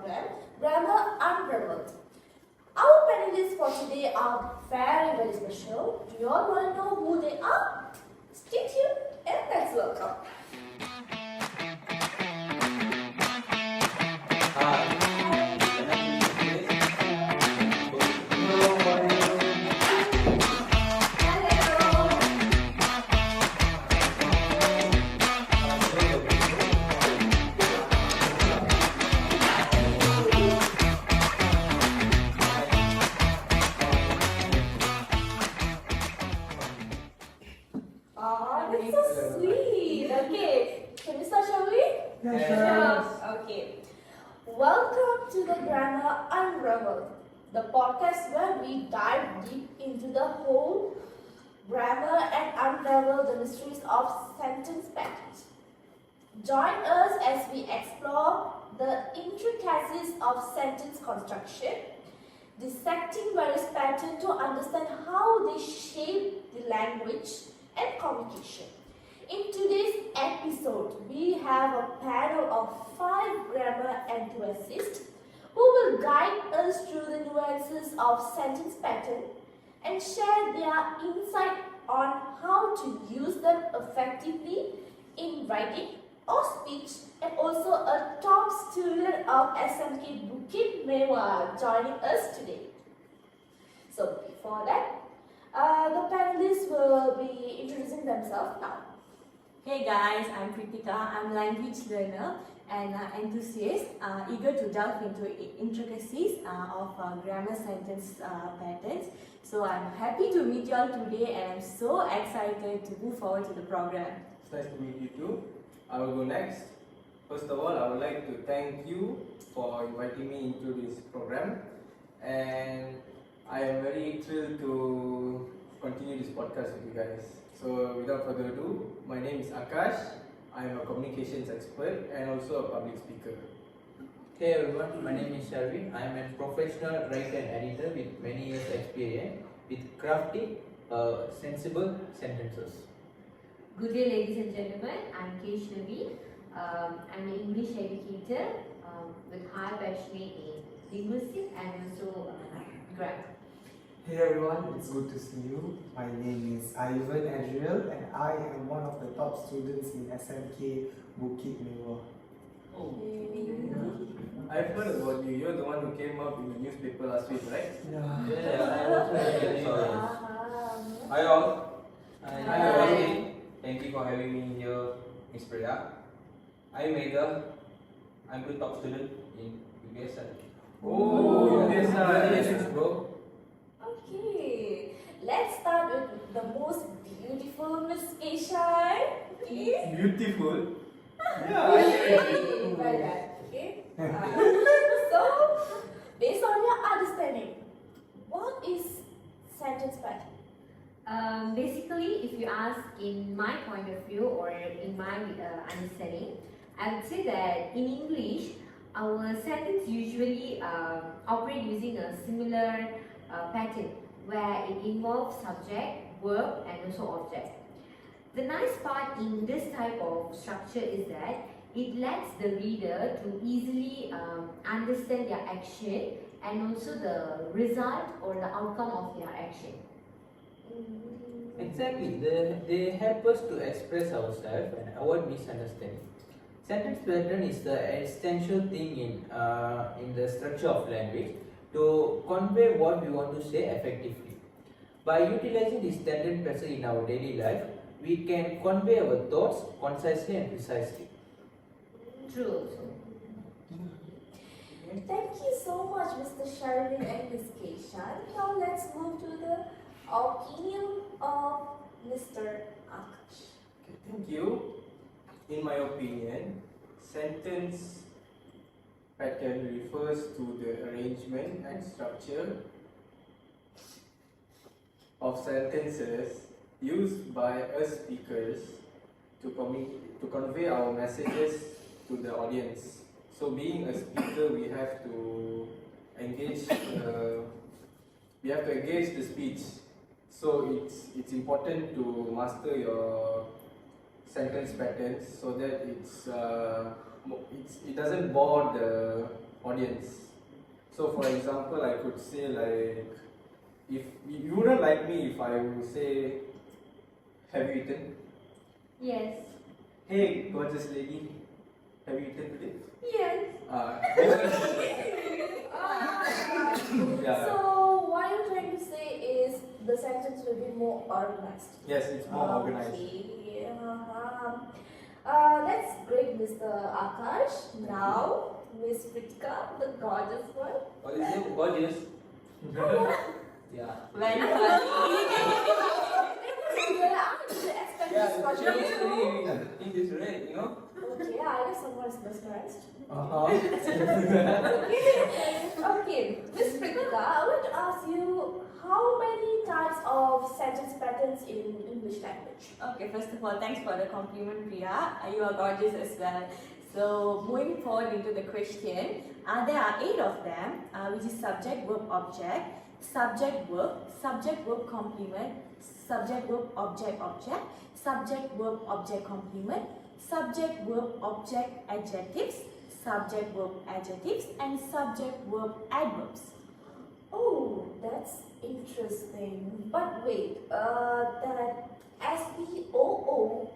program, Grammar Unraveled. Our panelists for today are very special. Do you all want to know who they are? Stay tuned and let's welcome. That's so sweet. Okay, can we start, shall we? Yeah, Okay. Welcome to the Grammar Unraveled, the podcast where we dive deep into the whole grammar and unravel the mysteries of sentence patterns. Join us as we explore the intricacies of sentence construction, dissecting various patterns to understand how they shape the language and communication. In today's episode, we have a panel of 5 grammar enthusiasts who will guide us through the nuances of sentence pattern and share their insight on how to use them effectively in writing or speech, and also a top student of SMK Bukit Mewah joining us today. So before that, the panelists will be introducing themselves now. Hey guys, I'm Kritika. I'm language learner and enthusiast, eager to delve into intricacies of grammar sentence patterns. So I'm happy to meet you all today, and I'm so excited to move forward to the program. It's nice to meet you too. I will go next. First of all, I would like to thank you for inviting me into this program, and I am very thrilled to continue this podcast with you guys. So without further ado, my name is Akash. I am a communications expert and also a public speaker. Hey everyone, my name is Sharvin. I am a professional writer and editor with many years experience with crafty, sensible sentences. Good day, ladies and gentlemen. I'm Keshavi. I'm an English educator with high passion in linguistics and also grammar. Hey everyone, it's good to see you. My name is Ivan Adriel and I am one of the top students in SMK Bukit Mewah. I've heard about you. You're the one who came up in the newspaper last week, right? Yeah, I was very sorry. Hi all. Hi. Everybody. Thank you for having me here, Miss Priya. I'm Mega. I'm the top student in UPSI. Oh, yes, Congratulations, bro. Okay, let's start with the most beautiful Miss Keshan, please. Beautiful. Okay, by that, okay? So, based on your understanding, what is sentence pattern? Basically, if you ask in my point of view or in my understanding, I would say that in English, our sentence usually operate using a similar pattern where it involves subject, verb and also object. The nice part in this type of structure is that it lets the reader to easily understand their action and also the result or the outcome of their action. Exactly, they help us to express ourselves and avoid misunderstanding. Sentence pattern is the essential thing in the structure of language to convey what we want to say effectively. By utilizing this sentence pattern in our daily life, we can convey our thoughts concisely and precisely. True. Thank you so much, Mr. Sharvin and Ms. Keshan. Now let's move to the opinion of Mr. Akash. Okay, thank you. In my opinion, sentence pattern refers to the arrangement and structure of sentences used by us speakers to convey our messages to the audience. So being a speaker, we have to engage the speech. So it's important to master your sentence patterns so that it doesn't bore audience. So for example, I could say like, if you wouldn't like me if I would say, have you eaten? Yes. Hey, gorgeous lady, have you eaten today? Yes. Yeah. So what you're trying to say is the sentence will be more organized. Yes, it's more organized. Okay. That's great, Mr. Akash. Now, Miss Pritika, the gorgeous one. What is it? Gorgeous. Yeah. Very funny. Yeah, it's really in this red, you know? Okay, I guess someone is mesmerized. Uh-huh. Okay, Miss Pritika, I want to ask you how many types of sentence patterns in English language? Okay, first of all, thanks for the compliment, Priya. You are gorgeous as well. So, moving forward into the question, there are 8 of them, which is subject, verb, object, subject, verb, complement, subject, verb, object, subject, verb, object, complement, subject, verb, object, adjectives, subject, verb, adjectives, and subject, verb, adverbs. Oh, that's interesting. But wait, that SVOO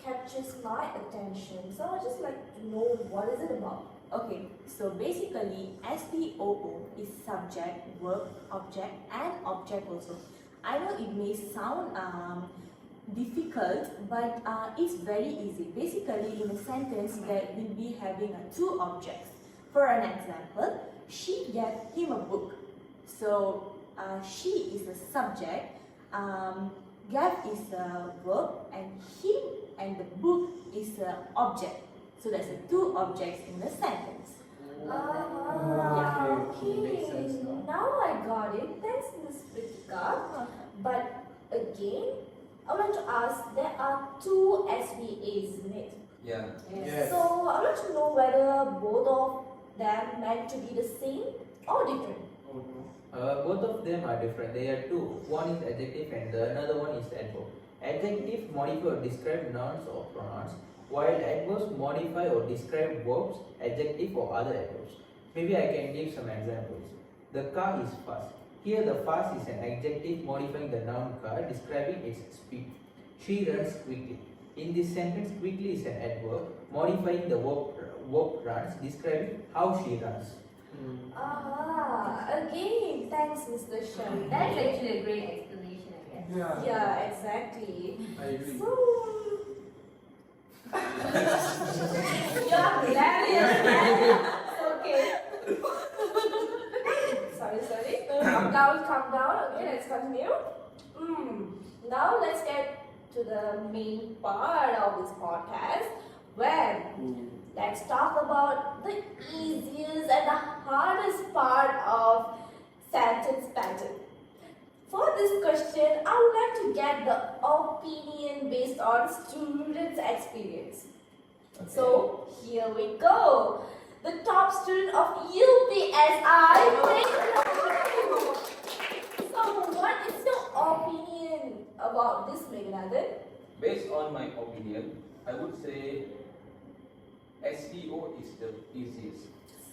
captures my attention. So I just like to know what is it about. Okay, so basically SVOO is subject, verb, object, and object also. I know it may sound difficult, but it's very easy. Basically, in a sentence, there will be having 2 objects. For an example, she gave him a book. So she is the subject, gave is the verb, and him and the book is the object. So there's 2 objects in the sentence. Okay, makes sense now. now I got it. Thanks, Miss Pritika. But again, I want to ask, there are 2 SVAs in it. Yeah. Yes. So I want to know whether both of them meant to be the same or different. Oh, no. Both of them are different. They are 2. One is adjective and the another one is adverb. Adjective modify or describe nouns or pronouns, while adverbs modify or describe verbs, adjective or other adverbs. Maybe I can give some examples. The car is fast. Here the fast is an adjective modifying the noun car, describing its speed. She runs quickly. In this sentence, quickly is an adverb modifying the verb runs, describing how she runs. Again, thanks, Mr. Shan. That's actually a great explanation, I guess. Yeah, exactly. I agree. So, you're hilarious. Okay. sorry. Calm down. Okay, let's continue. Now let's get to the main part of this podcast, where let's talk about the easiest and the hardest part of sentence pattern. For this question, I would like to get the opinion based on students' experience. Okay. So here we go. The top student of UPSI. So what is your opinion about this, Meghanathan? Based on my opinion, I would say SEO is the easiest.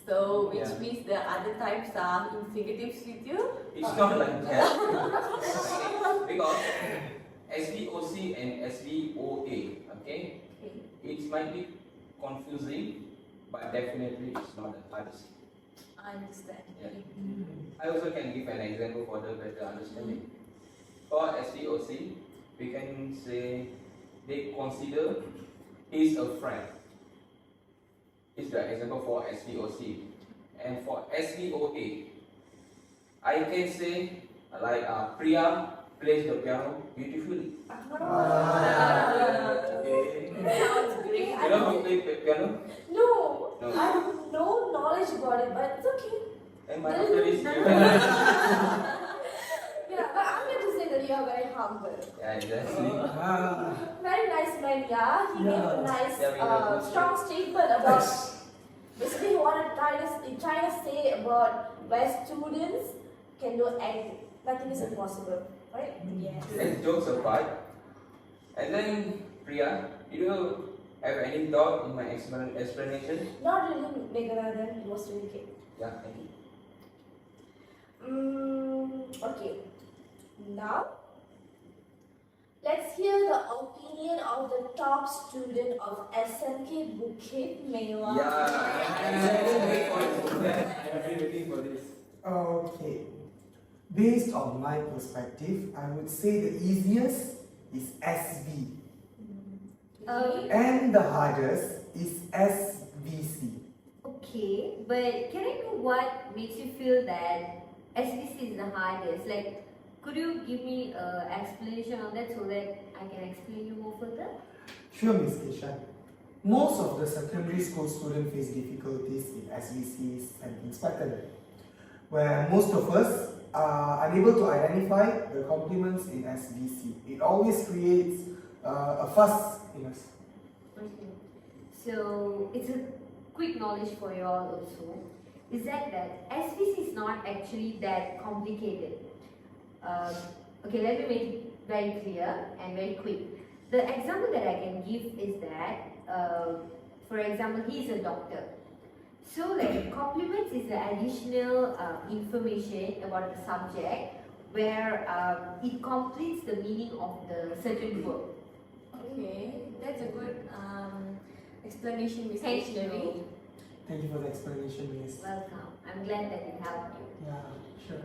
So, which Yeah. means the other types are infinitive with you? It's not like that. Okay? Because SVOC and SVOA, okay? It might be confusing, but definitely it's not the hardest. I understand. Yeah. I also can give an example for the better understanding. For SVOC, we can say they consider he's a friend. Is the example for SVOC. And for SVOA, I can say like Priya plays the piano beautifully. Sounds great. You know how to play piano? No, No. I have no knowledge about it, but it's okay. And after this, you Yeah, but I'm going to say that you are very humble. yeah, exactly. Very nice man, yeah. He gave a nice, Yeah, we have good strong statement about basically what I'm trying to say about where students can do anything. Nothing is impossible, right? Yes. And jokes apart. And then Priya, you know have any doubt in my explanation? Not really, Meghanathan. It was really good. Yeah, thank you. Okay. Now, let's hear the opinion of the top student of SMK Bukit Mewah. I've been waiting for this. Okay. Based on my perspective, I would say the easiest is SV. And the hardest is SVC. Okay, but can I know what makes you feel that SBC is the hardest? Like, could you give me an explanation on that so that I can explain you more further? Sure, Miss Keshan. Most of the secondary school students face difficulties in SVC's sentence pattern, where most of us are unable to identify the complements in SVC. It always creates a fuss in us. Okay. So it's a quick knowledge for you all also. Is that SVC is not actually that complicated. Okay, let me make it very clear and very quick. The example that I can give is that, for example, he is a doctor. So, like, complements is the additional information about the subject where it completes the meaning of the certain word. Okay, that's a good explanation, Miss Thank Missionary. you. Thank you for the explanation, Miss. Welcome. I'm glad that it helped you. Yeah, sure.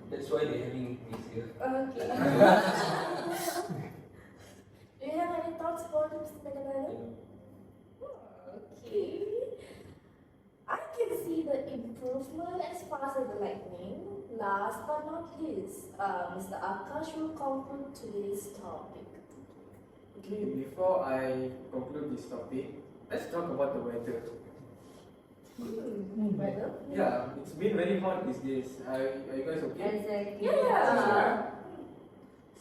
That's why they're having me here. Okay. Do you have any thoughts about it, Mr. Meghanathan? Okay. I can see the improvement as fast as the lightning. Last but not least, Mr. Akash will conclude today's topic. Okay, before I conclude this topic, let's talk about the weather. Weather? Yeah, it's been very hot these days. Are you guys okay? Exactly. Yeah.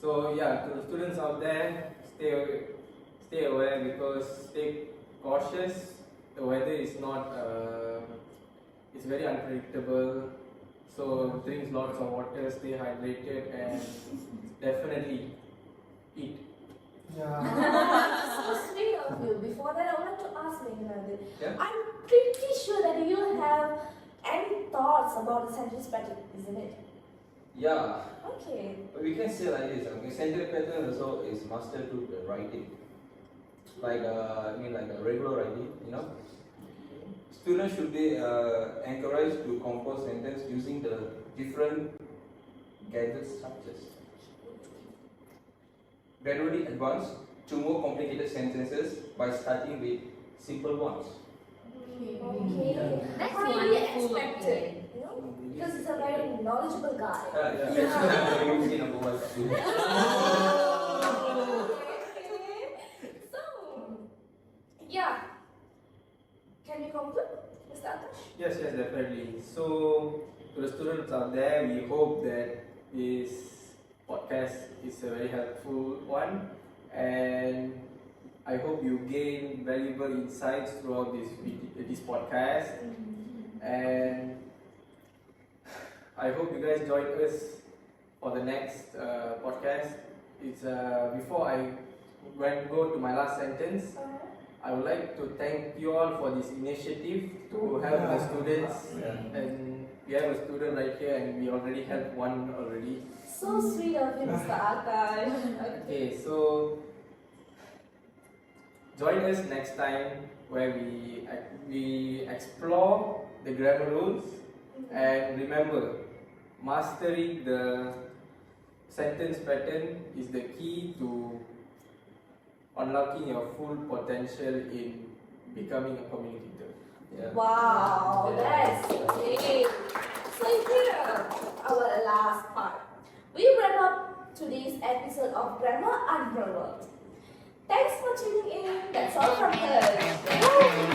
So yeah, to the students out there, stay aware because stay cautious. The weather is not, it's very unpredictable. So drink lots of water, stay hydrated, and definitely eat. Yeah. So sweet of you. Before that, I would like to ask Meghanathan. Yeah? I'm pretty sure that you have any thoughts about the sentence pattern, isn't it? Yeah, Okay. we can say like this. Okay, sentence pattern also is mastered through the writing. Like like a regular writing, you know. Students should be encouraged to compose sentence using the different gathered structures. Gradually advance to more complicated sentences by starting with simple ones. Okay. That's Highly wonderful. expected, you know, because he's a very knowledgeable guy. Yeah. Usually number one. So, yeah. Can you conclude, Mr. Akash? Yes, definitely. So, to the students out there, we hope that this podcast is a very helpful one, and I hope you gain valuable insights throughout this podcast, and I hope you guys join us for the next podcast. It's before I go to my last sentence. I would like to thank you all for this initiative to help the students, and we have a student right here, and we already helped one already. So sweet of you, Mr. Akash. Okay, so join us next time where we explore the grammar rules, and remember, mastering the sentence pattern is the key to unlocking your full potential in becoming a communicator. Yeah. Wow, that's great. So here, our last part. We wrap up today's episode of Grammar Unraveled. Thanks for tuning in. That's all from us.